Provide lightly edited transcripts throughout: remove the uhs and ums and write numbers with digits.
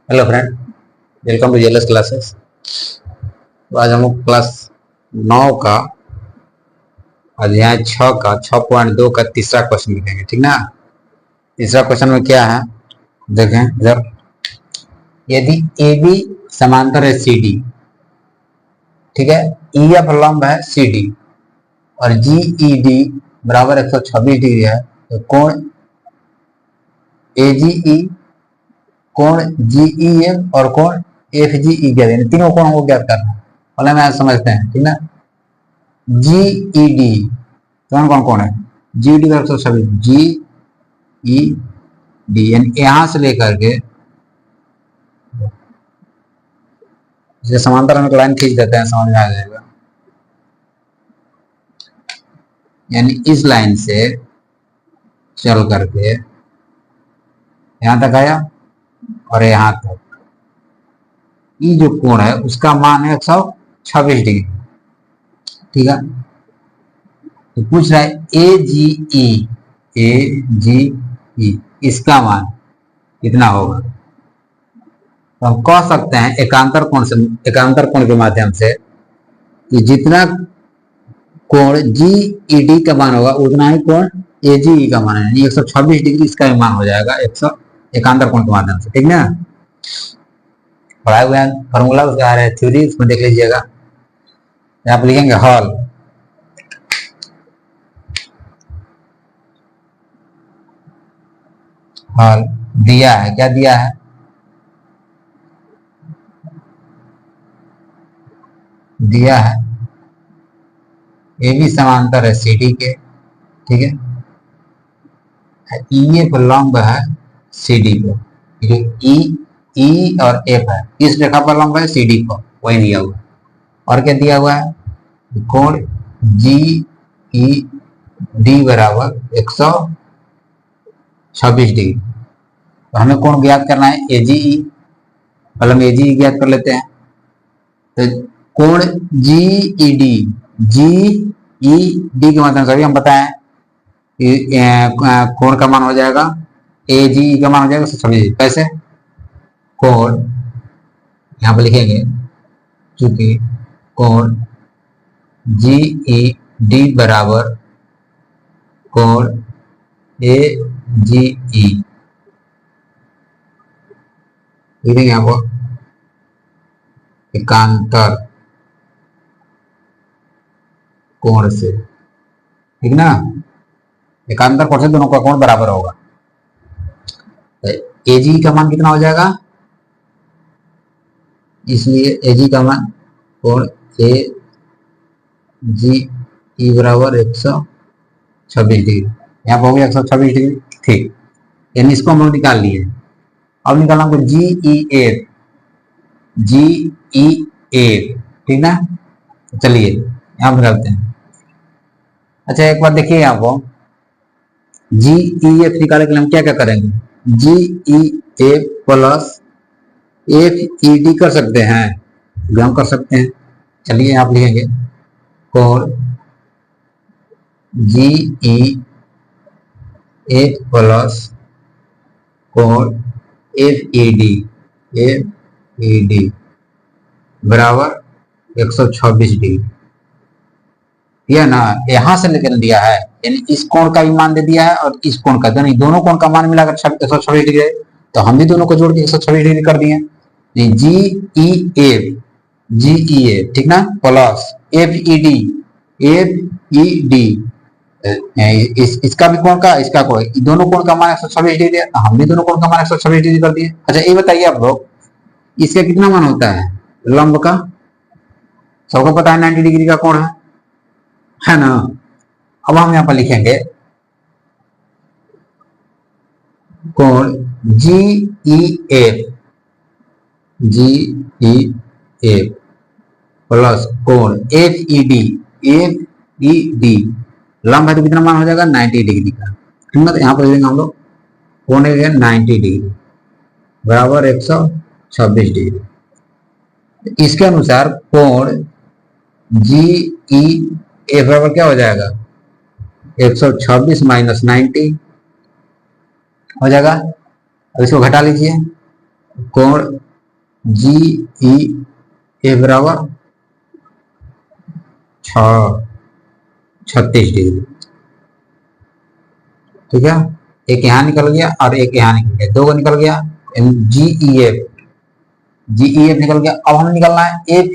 Hello friend, welcome to jealous classes. तो आज हम लोग क्लास 9 का अध्याय 6 का 6.2 का तीसरा क्वेश्चन लिखेंगे, ठीक ना। तीसरा क्वेश्चन में क्या है, देखें इधर। यदि ए बी समांतर है सी डी, ठीक है, ई एफ लंब है सी डी और जी ई डी बराबर 126 डिग्री है, तो कोण ए जी ई, कोण जी ई एफ और कोण एफ जी ई ज्ञात है। तीनों कोण को ज्ञात करना है। पहले मैं समझते हैं, ठीक ना। जी ई डी कौन कौन कौन है? जी डी का 126, जी ई डी यानी यहां से लेकर के जैसे समांतर हम एक लाइन खींच देते हैं, समझ में आ जाएगा। यानी इस लाइन से चल करके यहां तक आया और यहां तक, ये जो कोण है उसका मान है 126 डिग्री, ठीक है। तो पूछ रहा है ए जी ई, इसका मान कितना होगा। तो हम कह सकते हैं एकांतर कोण के माध्यम से कि जितना कोण जी ई डी का मान होगा उतना ही कोण ए जी ई का मान है, यानी 126 डिग्री इसका भी मान हो जाएगा एकांतर कोण के माध्यम से, ठीक ना। पढ़ाए हुए हैं फॉर्मूला, उसका आ रहा है थ्योरी, उसमें देख लीजिएगा। आप लिखेंगे हॉल, हॉल दिया है, क्या दिया है, दिया है ए बी समांतर है सी डी के, ठीक है। ई एफ लंब है सी डी को, ई और एफ है, इस रेखा पर लंब है सी डी को, वही दिया हुआ। और क्या दिया हुआ है, कोण जी ई डी बराबर 126 डिग्री। तो हमें कोण ज्ञात करना है ए जी ई, पहले हम ए जी ई ज्ञात कर लेते हैं। तो कोण जी ई डी, जी ई डी के माध्यम से अभी हम बताएं कोण का मान हो जाएगा ए जी ई का मान हो जाएगा 126। कैसे? कोण यहां पर लिखेंगे, चूंकि कोण जी ई डी बराबर कोण ए जी ई, लिखेंगे यहां पर एकांतर कोण से, ठीक ना। एकांतर कोण से दोनों का कोण बराबर होगा। ए जी का मान कितना हो जाएगा, इसलिए ए जी का मान कोण ए जी ई बराबर 126 डिग्री, यहाँ पर हो गया 126 डिग्री, ठीक। यानी इसको हम लोग निकाल लिए। अब निकालना हमको जी ई एफ, जी ई एफ, ठीक ना। चलिए यहां पर निकालते हैं। अच्छा एक बात देखिए, यहाँ पर जी ई एफ निकालने के लिए हम क्या क्या करेंगे, G E F plus F E D कर सकते हैं, हम कर सकते हैं। चलिए आप लिखेंगे कोण जी ई एफ प्लस कोण एफ ई डी बराबर 126 डिग्री, यह ना यहां से लेकर दिया है, यानी इस कोण का भी मान दे दिया है और इस कोण का, दोनों कोण का मान मिलाकर 126 डिग्री है। तो हम भी दोनों को जोड़ के 126 डिग्री कर दिए। जी ई एफ, जी ई एफ, ठीक ना, प्लस एफ ई डी, इसका भी कोण का, इसका कोण, दोनों कोण का मान 126 डिग्री है, तो हम भी दोनों कोण का मान 126 डिग्री कर दिए। अच्छा ये बताइए आप लोग, इसका कितना मान होता है लंब का? सबको पता है 90 डिग्री का कोण है ना। अब हम यहां पर लिखेंगे कोण जी ई एफ, जी ई एफ प्लस कोण एफ ई डी, लंब है तो कितना मान हो जाएगा 90 डिग्री का, ठीक है। तो यहां पर लिखेंगे हम लोग कोण है 90 डिग्री बराबर 126 डिग्री। इसके अनुसार कोण जी ई एफ बराबर क्या हो जाएगा, 126 माइनस 90 हो जाएगा। अब इसको घटा लीजिए, कोण जी ई ए बराबर 36 डिग्री। ठीक है, एक यहाँ निकल गया और एक यहाँ निकल गया, दो को निकल गया। जी ई एफ निकल गया। अब हमें निकलना है एफ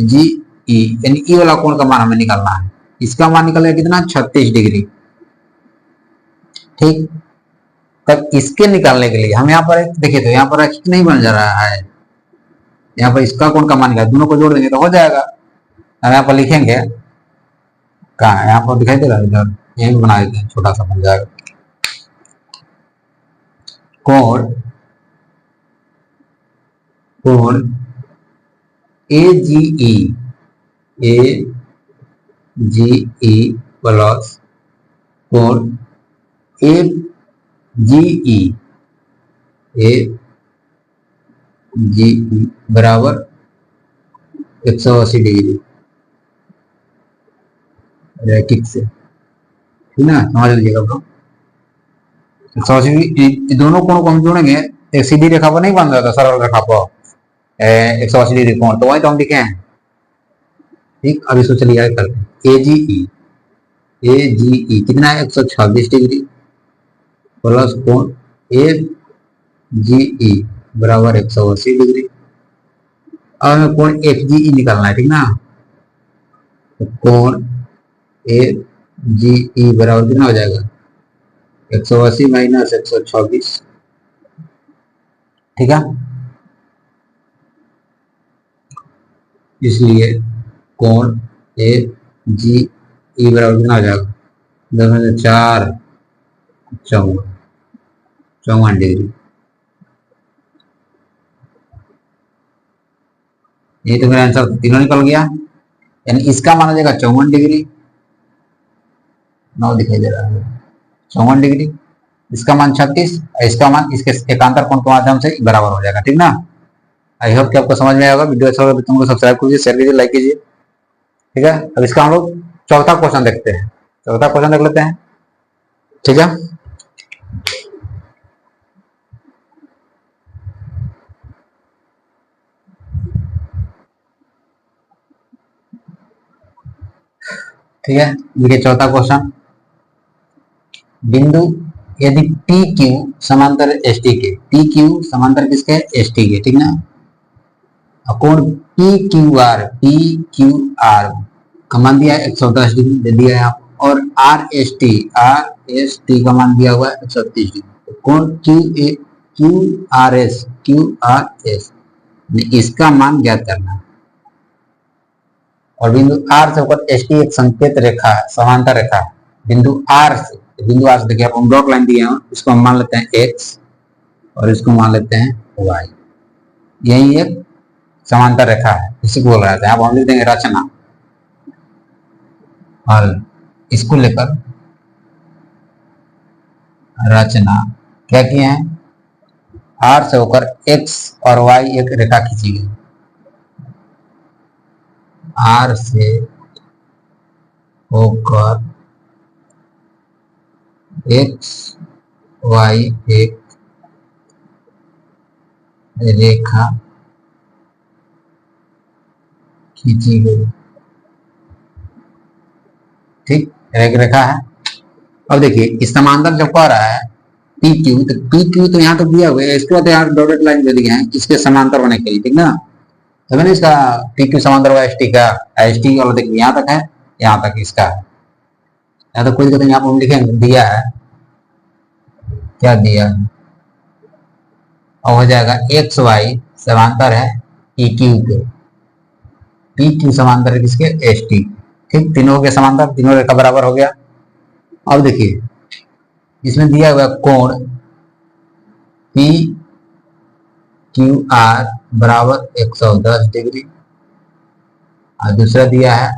जी ई यानी ई वाला कोण का मान हमें निकालना है। इसका मान निकल गया कितना, 36 डिग्री। ठीक, तब इसके निकालने के लिए हम यहाँ पर देखिए, तो यहाँ पर नहीं बन जा रहा है, यहाँ पर इसका कोण का मान निकाल, दोनों को जोड़ देंगे तो हो जाएगा। हम यहाँ पर लिखेंगे, कहाँ यहाँ पर दिखाई दे रहा है, इधर यही बना देते हैं, छोटा सा बन जाएगा। कोण ए जी ई प्लस कोण एफ जी ई बराबर 180 डिग्री रैखिक से। ठीक ना, समझ लीजिएगा ब्रो। 180 डिग्री, दोनों कोणों को हम जोड़ेंगे, एक सीधी रेखा पर नहीं बन रहा था, सरल रेखा पर 180 डिग्री कोण, तो वही तो हम लिखे हैं। ठीक, अब इसको चलिए आगे करते हैं। ए जी ई कितना है, 126 डिग्री प्लस कोण एफ जी ई बराबर 180 डिग्री। अब हमें कोण एफ जी ई निकालना है। ठीक ना, तो कोण एफ जी ई बराबर कितना हो जाएगा, 180 माइनस 126। ठीक है, इसलिए कोण एफ जी ई बराबर कितना हो जाएगा, 10 4 54 डिग्री। ये तो मेरा आंसर तीनों निकल गया, यानी इसका मान हो जाएगा 54 डिग्री, 9 दिखाई दे रहा है, 54 डिग्री। इसका मान 36, इसका मान इसके एकांतर कोण के माध्यम से बराबर हो जाएगा। ठीक ना, आई होप कि आपको समझ में आएगा। वीडियो अच्छा लगा तो तुमको सब्सक्राइब कीजिए, शेयर कीजिए, लाइक कीजिए। ठीक है, अब इसका हम लोग चौथा क्वेश्चन देखते हैं, चौथा क्वेश्चन देख लेते हैं। ठीक है, ठीक है, देखिए चौथा क्वेश्चन। बिंदु यदि पी क्यू समांतर एस टी के, पी क्यू समांतर किसके, एस टी के। ठीक ना, कोण पी क्यू आर का मान दिया है 110 डिग्री दे दिया है आप, और आर एस टी का मान दिया हुआ है 130 डिग्री। कोण क्यू आर एस इसका मान ज्ञात करना है। और बिंदु आर से होकर एस टी एक संकेत रेखा है, समांतर रेखा है। बिंदु आर से देखिए आप हम डॉट लाइन दिए हैं, इसको हम मान लेते हैं एक्स और इसको मान लेते हैं वाई। यही एक समांतर रेखा है, इसी को बोल रहा था। अब हम लिख देंगे रचना, और इसको लेकर रचना क्या किए हैं, आर से होकर एक्स और वाई एक रेखा खींची गई। आर से होकर एक्स वाई एक रेखा खींची गई। ठीक, एक रेखा है। अब देखिए इस समांतर जब कह रहा है पी क्यू, तो पी क्यू तो यहाँ तो दिया हुआ है, इसके बाद यहाँ डॉटेड लाइन दे दिए हैं इसके समांतर होने के लिए। ठीक ना, तो मैंने इसका पी क्यू समांतर हुआ एस टी का, एस टी वाला देखिए यहाँ तक है, यहाँ तक इसका है। यहाँ तो कोई दिक्कत नहीं, यहाँ पर हम लिखेंगे दिया है, क्या दिया, और हो जाएगा एक्स वाई समांतर है ई क्यू के, पी क्यू समांतर है किसके, एस टी। ठीक, तीनों के समांतर, तीनों रेखा बराबर हो गया। अब देखिए इसमें दिया हुआ कोण पी क्यू आर बराबर 110 डिग्री, और दूसरा दिया है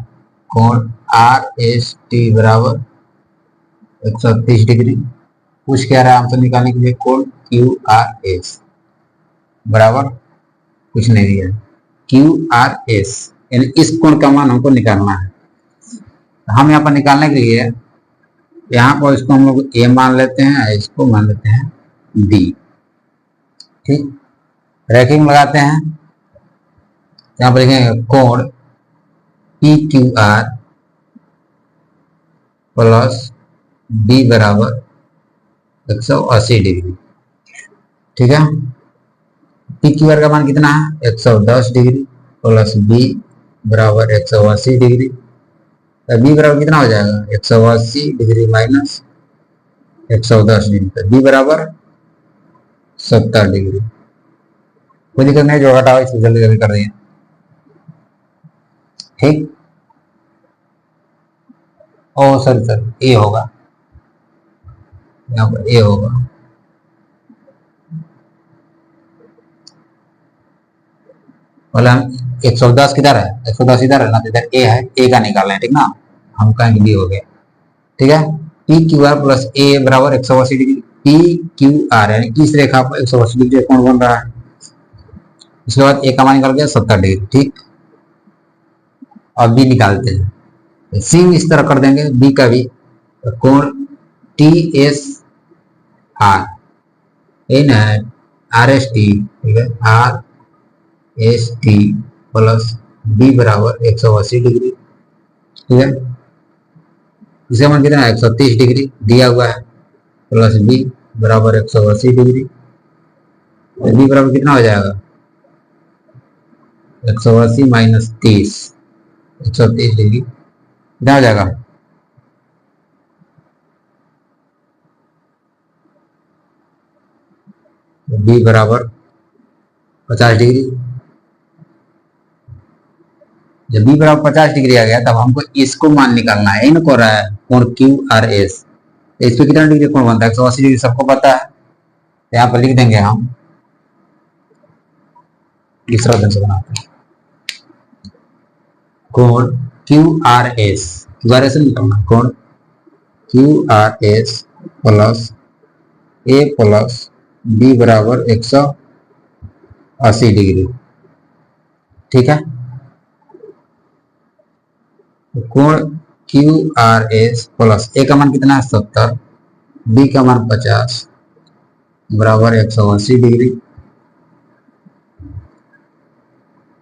कोण आर एस टी बराबर 130 डिग्री। कुछ कह रहा है हमसे निकालने के लिए कोण क्यू आर एस बराबर कुछ नहीं दिया, क्यू आर एस, यानी इस कोण का मान हमको निकालना है। हम यहाँ पर निकालने के लिए यहाँ पर इसको हम लोग ए मान लेते हैं, इसको मान लेते हैं डी। ठीक, रैखिक लगाते हैं, यहाँ पर लिखेंगे कोण P Q R plus B बराबर 180 डिग्री। ठीक है, पी क्यू आर का मान कितना है 110 डिग्री प्लस बी बराबर 180 डिग्री। तो बी बराबर कितना हो जाएगा 180 डिग्री माइनस 110 डिग्री, तो बी बराबर 70 डिग्री। कोई दिक्कत नहीं, जो घटाओ इसको जल्दी जल्दी कर दिए। ठीक, ओ सर ए होगा, यहाँ पर ए होगा। बोले हम 110 किधर है, 110 इधर है ना, तो इधर ए है, ए का निकालना है। ठीक ना, हम कहेंगे बी हो गया। ठीक है, पी क्यू आर प्लस ए बराबर 180 डिग्री। पी क्यू आर यानी किस रेखा पर 180 डिग्री कोण बन रहा है। उसके बाद ए का मान निकल गया 70 डिग्री। ठीक, अब बी निकालते हैं, सेम इस तरह कर देंगे बी का भी। तो कोण T S R in R S T, ठीक है, R S T plus B बराबर 180 डिग्री। ठीक है, इसका मान कितना है 130 डिग्री दिया हुआ है, प्लस बी बराबर 180 डिग्री। तो बी बराबर कितना हो जाएगा 180 माइनस 30, 130 डिग्री कितना हो जाएगा बी बराबर 50 डिग्री। जब बी बराबर 50 डिग्री आ गया तब हमको इसको मान निकालना है, इन को रहा है कोण क्यू आर एस। इस पे कितना डिग्री कोण बनता है 180 डिग्री, सबको पता है। यहाँ पर लिख देंगे हम, दूसरा ढंग से बनाते हैं, कोण Q R S, Q R S निकालना, कोण क्यू आर एस प्लस ए प्लस बी बराबर 180 डिग्री। ठीक है, कोण क्यू आर एस प्लस ए का मान कितना है 70, बी का मान 50 बराबर 180 degree.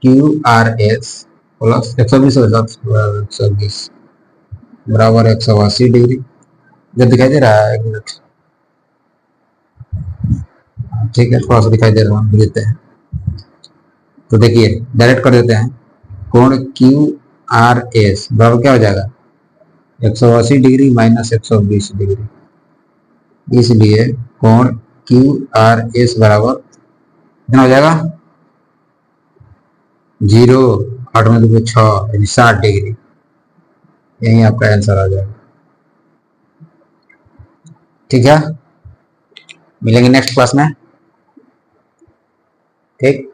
Q R S plus 120 120 बराबर 180 डिग्री। जब दिखाई दे रहा है, एक मिनट, ठीक है, थोड़ा सा दिखाई दे रहा है, देते हैं। तो देखिए डायरेक्ट कर देते हैं, कोण क्यू आर एस बराबर क्या हो जाएगा 180 डिग्री माइनस 120 डिग्री। इसलिए कोण क्यू आर एस बराबर कितना हो जाएगा 0, 8 में 2 6 यानी 60 डिग्री। यही आपका आंसर आ जाएगा। ठीक है, मिलेंगे नेक्स्ट क्लास में। ठीक।